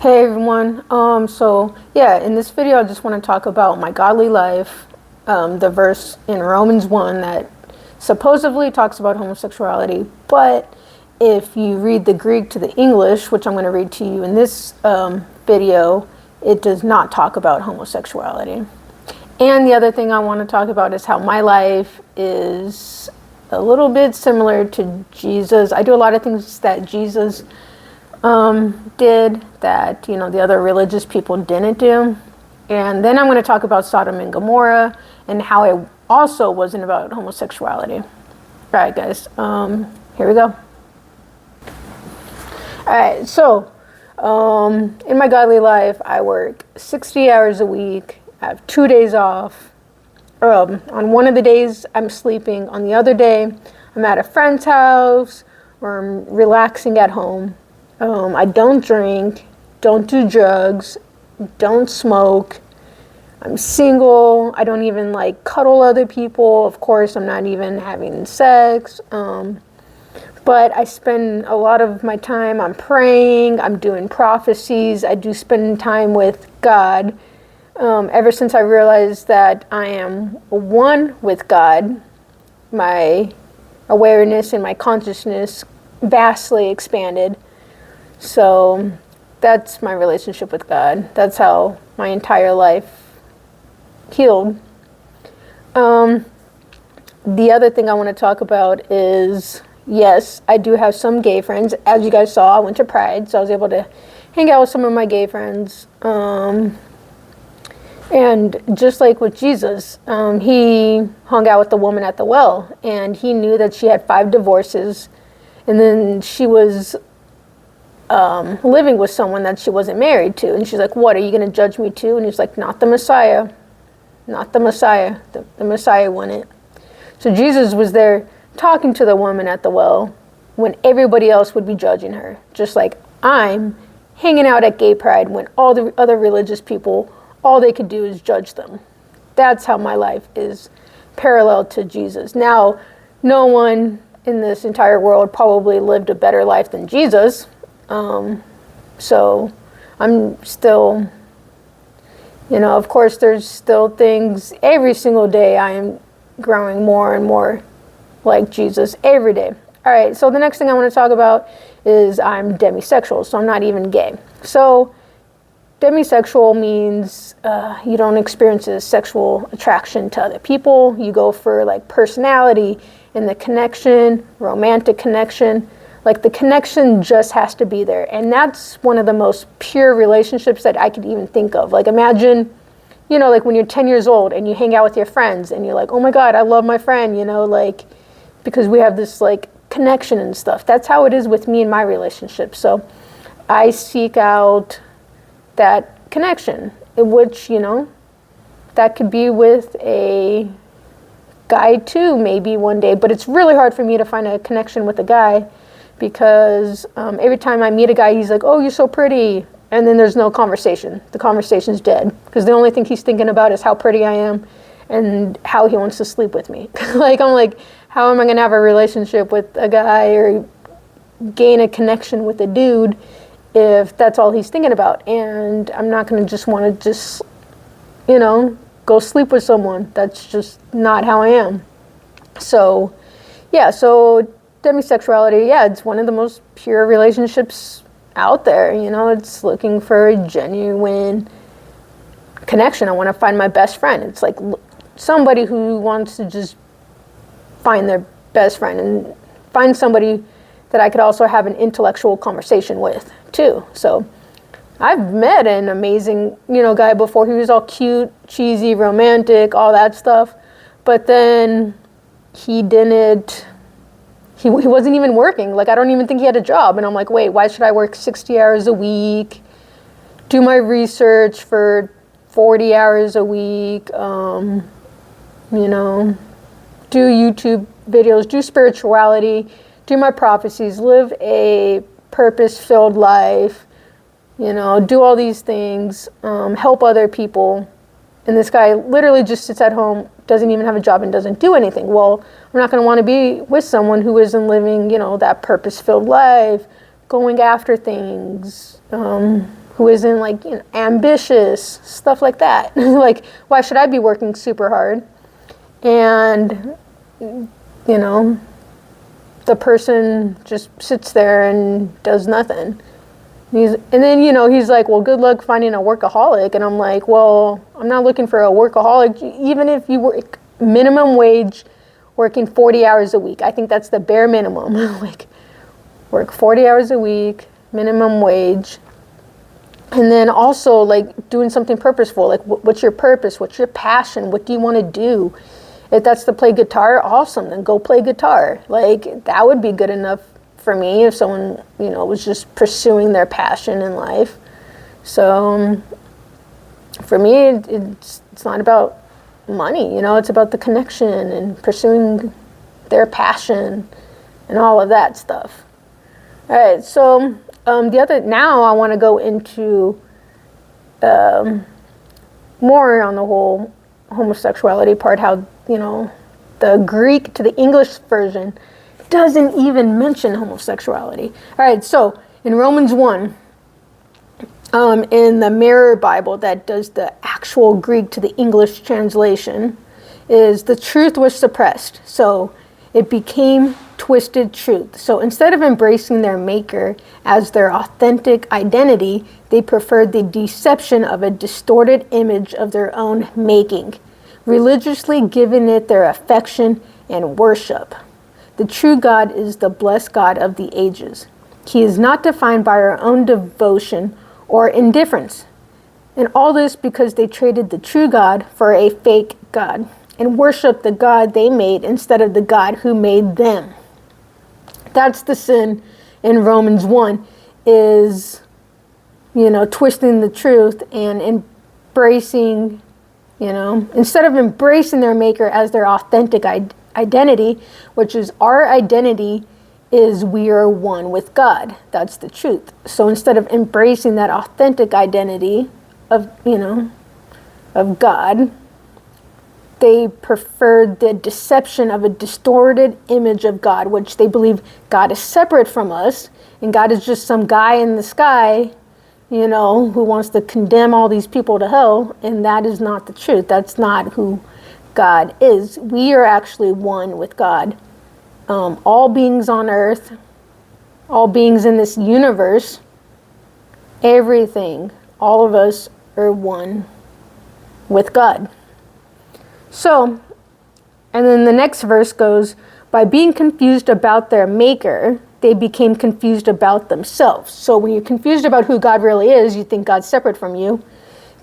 Hey everyone. So yeah, in this video I just want to talk about my godly life. The verse in Romans 1 that supposedly talks about homosexuality, but if you read the Greek to the English, which I'm going to read to you in this video, it does not talk about homosexuality. And the other thing I want to talk about is how my life is a little bit similar to Jesus. I do a lot of things that Jesus did that, the other religious people didn't do. And then I'm going to talk about Sodom and Gomorrah and how it also wasn't about homosexuality. All right, guys, here we go. All right, so in my godly life, I work 60 hours a week. I have 2 days off. On one of the days, I'm sleeping. On the other day, I'm at a friend's house or I'm relaxing at home. I don't drink, don't do drugs, don't smoke. I'm single. I don't even cuddle other people. Of course, I'm not even having sex. But I spend a lot of my time, I'm praying, I'm doing prophecies, I do spend time with God. Ever since I realized that I am one with God, my awareness and my consciousness vastly expanded. So that's my relationship with God. That's how my entire life healed. The other thing I want to talk about is, yes, I do have some gay friends. As you guys saw, I went to Pride, so I was able to hang out with some of my gay friends. And just like with Jesus, he hung out with the woman at the well, and he knew that she had 5 divorces, and then she was living with someone that she wasn't married to. And she's like, what, are you going to judge me too? And he's like, not the Messiah. Not the Messiah. The Messiah wouldn't. So Jesus was there talking to the woman at the well when everybody else would be judging her. Just like I'm hanging out at Gay Pride when all the other religious people, all they could do is judge them. That's how my life is parallel to Jesus. Now, no one in this entire world probably lived a better life than Jesus. So I'm still, of course there's still things every single day. I am growing more and more like Jesus every day. All right, so the next thing I want to talk about is I'm demisexual, so I'm not even gay. So demisexual means you don't experience a sexual attraction to other people. You go for personality and the connection, romantic connection. The connection just has to be there. And that's one of the most pure relationships that I could even think of. Imagine, when you're 10 years old and you hang out with your friends and you're like, oh my God, I love my friend, because we have this connection and stuff. That's how it is with me and my relationship. So I seek out that connection, which, that could be with a guy too, maybe one day. But it's really hard for me to find a connection with a guy because every time I meet a guy, he's like, oh, you're so pretty. And then there's no conversation. The conversation's dead because the only thing he's thinking about is how pretty I am and how he wants to sleep with me. I'm like, how am I going to have a relationship with a guy or gain a connection with a dude if that's all he's thinking about? And I'm not going to just want to go sleep with someone. That's just not how I am. So, yeah, so demisexuality, yeah, it's one of the most pure relationships out there. It's looking for a genuine connection. I want to find my best friend. It's like somebody who wants to just find their best friend and find somebody that I could also have an intellectual conversation with too. So I've met an amazing, guy before. He was all cute, cheesy, romantic, all that stuff. But then he wasn't even working. I don't even think he had a job. And I'm like, wait, why should I work 60 hours a week, do my research for 40 hours a week, do YouTube videos, do spirituality, do my prophecies, live a purpose-filled life, do all these things, help other people. And this guy literally just sits at home, doesn't even have a job and doesn't do anything. Well, I'm not going to want to be with someone who isn't living, that purpose-filled life, going after things, who isn't like, ambitious, stuff like that. Like, why should I be working super hard? And, the person just sits there and does nothing. And then, he's like, well, good luck finding a workaholic. And I'm like, well, I'm not looking for a workaholic. Even if you work minimum wage, working 40 hours a week, I think that's the bare minimum. Like, work 40 hours a week, minimum wage. And then also, like, doing something purposeful. Like, what's your purpose? What's your passion? What do you want to do? If that's to play guitar, awesome, then go play guitar. Like, that would be good enough for me if someone, was just pursuing their passion in life. So, for me, it's not about money, it's about the connection and pursuing their passion and all of that stuff. All right, so now I want to go into more on the whole homosexuality part, how, the Greek to the English version doesn't even mention homosexuality. All right, so in Romans 1, in the Mirror Bible that does the actual Greek to the English translation, is the truth was suppressed, so it became twisted truth. So instead of embracing their maker as their authentic identity, they preferred the deception of a distorted image of their own making, religiously giving it their affection and worship. The true God is the blessed God of the ages. He is not defined by our own devotion or indifference. And all this because they traded the true God for a fake God and worshiped the God they made instead of the God who made them. That's the sin in Romans 1, is, twisting the truth and embracing, instead of embracing their maker as their authentic identity, which is our identity is we are one with God. That's the truth. So instead of embracing that authentic identity of, of God, they preferred the deception of a distorted image of God, which they believe God is separate from us, and God is just some guy in the sky, who wants to condemn all these people to hell, and that is not the truth. That's not who God is. We are actually one with God. All beings on earth, all beings in this universe, everything, all of us are one with God. So, and then the next verse goes, by being confused about their maker, they became confused about themselves. So when you're confused about who God really is, you think God's separate from you,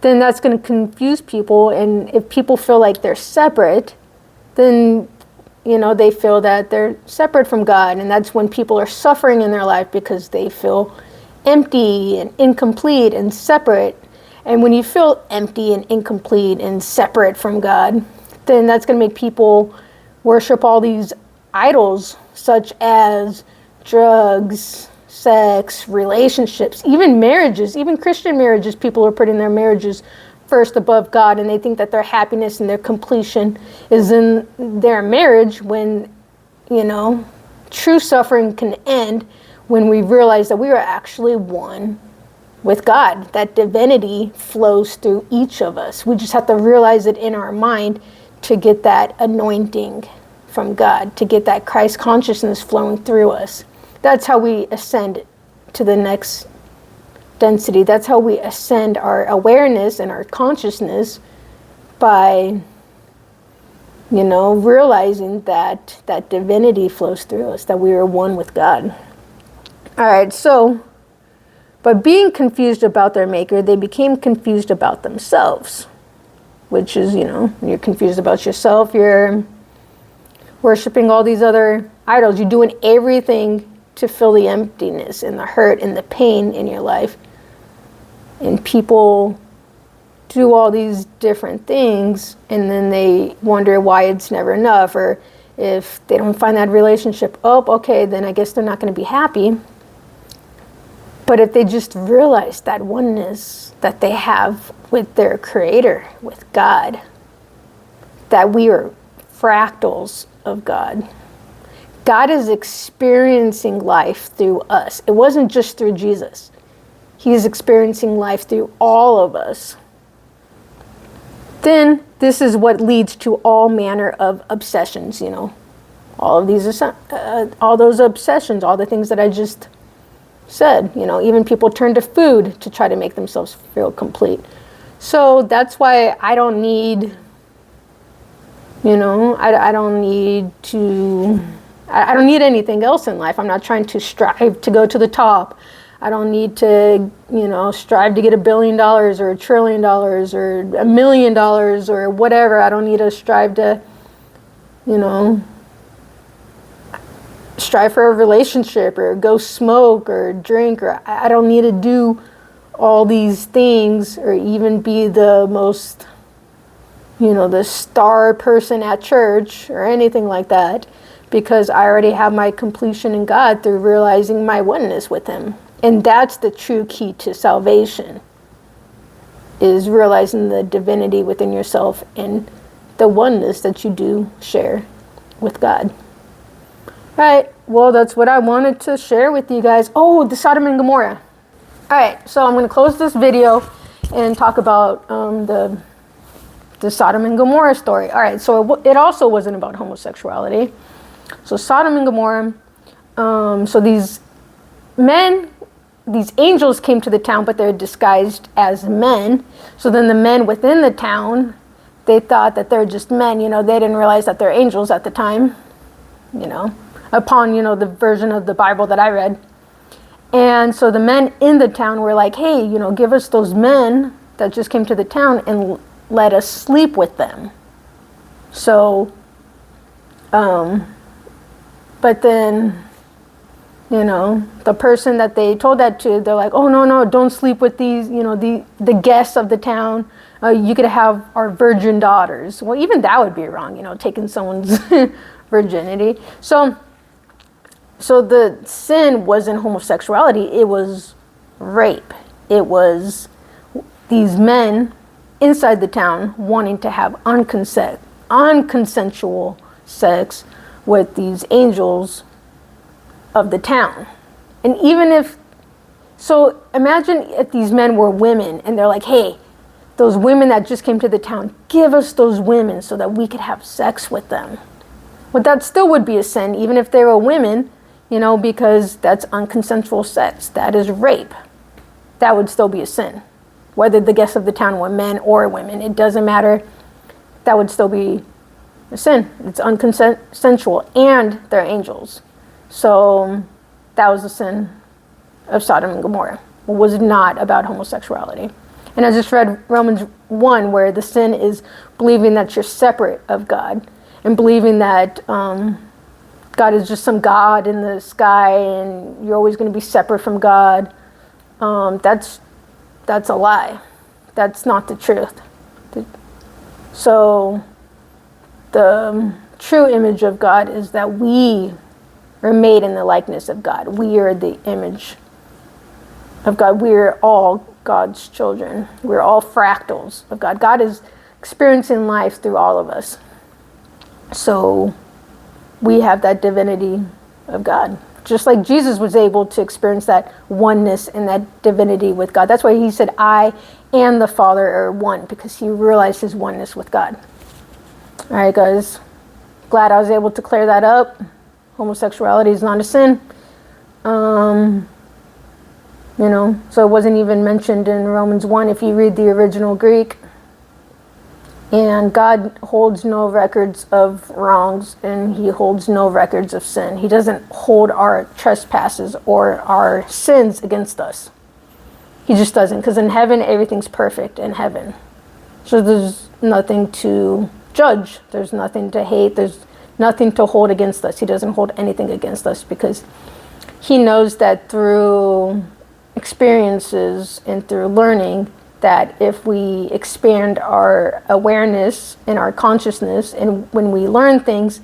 then that's going to confuse people. And if people feel like they're separate, then, they feel that they're separate from God. And that's when people are suffering in their life because they feel empty and incomplete and separate. And when you feel empty and incomplete and separate from God, then that's going to make people worship all these idols, such as drugs, sex, relationships, even marriages, even Christian marriages. People are putting their marriages first above God, and they think that their happiness and their completion is in their marriage, when, true suffering can end when we realize that we are actually one with God. That divinity flows through each of us. We just have to realize it in our mind to get that anointing from God, to get that Christ consciousness flowing through us. That's how we ascend to the next density. That's how we ascend our awareness and our consciousness, by, realizing that that divinity flows through us, that we are one with God. All right, so by being confused about their maker, they became confused about themselves, which is, you're confused about yourself, you're worshiping all these other idols, you're doing everything to fill the emptiness and the hurt and the pain in your life. And people do all these different things, and then they wonder why it's never enough, or if they don't find that relationship, okay, then I guess they're not going to be happy. But if they just realize that oneness that they have with their Creator, with God, that we are fractals of God. God is experiencing life through us. It wasn't just through Jesus. He's experiencing life through all of us. Then this is what leads to all manner of obsessions, you know. All of these, all those obsessions, all the things that I just said, you know, even people turn to food to try to make themselves feel complete. So that's why I don't need, you know, I don't need anything else in life. I'm not trying to strive to go to the top. I don't need to, you know, strive to get $1 billion or $1 trillion or $1 million or whatever. I don't need to strive to, you know, strive for a relationship or go smoke or drink, or I don't need to do all these things or even be the most, you know, the star person at church or anything like that, because I already have my completion in God through realizing my oneness with Him. And that's the true key to salvation, is realizing the divinity within yourself and the oneness that you do share with God. Right, well, that's what I wanted to share with you guys. Oh, the Sodom and Gomorrah. All right, so I'm going to close this video and talk about the Sodom and Gomorrah story. All right, so it also wasn't about homosexuality. So Sodom and Gomorrah, so these angels came to the town, but they're disguised as men. So then the men within the town, they thought that they're just men. You know, they didn't realize that they're angels at the time, you know, upon, you know, the version of the Bible that I read. And so the men in the town were like, hey, you know, give us those men that just came to the town and let us sleep with them. So, but then, you know, the person that they told that to, they're like, oh, no, don't sleep with these, you know, the guests of the town. You could have our virgin daughters. Well, even that would be wrong, you know, taking someone's virginity. So the sin wasn't homosexuality, it was rape. It was these men inside the town wanting to have unconsensual sex with these angels of the town. And even if, so imagine if these men were women and they're like, hey, those women that just came to the town, give us those women so that we could have sex with them. Well, that still would be a sin, even if they were women, you know, because that's unconsensual sex. That is rape. That would still be a sin. Whether the guests of the town were men or women, it doesn't matter. That would still be a sin. It's unconsensual, and they're angels. So that was the sin of Sodom and Gomorrah. It was not about homosexuality. And I just read Romans 1, where the sin is believing that you're separate of God and believing that God is just some God in the sky and you're always going to be separate from God. That's a lie. That's not the truth. So the true image of God is that we are made in the likeness of God. We are the image of God. We are all God's children. We're all fractals of God. God is experiencing life through all of us. So we have that divinity of God. Just like Jesus was able to experience that oneness and that divinity with God. That's why he said, I and the Father are one, because he realized his oneness with God. All right, guys. Glad I was able to clear that up. Homosexuality is not a sin. You know, so it wasn't even mentioned in Romans 1 if you read the original Greek. And God holds no records of wrongs, and he holds no records of sin. He doesn't hold our trespasses or our sins against us. He just doesn't, because in heaven, everything's perfect in heaven. So there's nothing to judge. There's nothing to hate. There's nothing to hold against us. He doesn't hold anything against us, because he knows that through experiences and through learning, that if we expand our awareness and our consciousness, and when we learn things,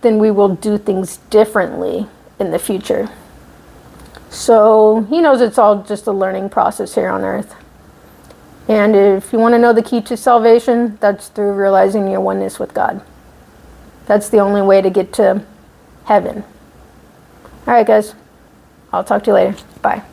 then we will do things differently in the future. So he knows it's all just a learning process here on earth. And if you want to know the key to salvation, that's through realizing your oneness with God. That's the only way to get to heaven. All right, guys. I'll talk to you later. Bye.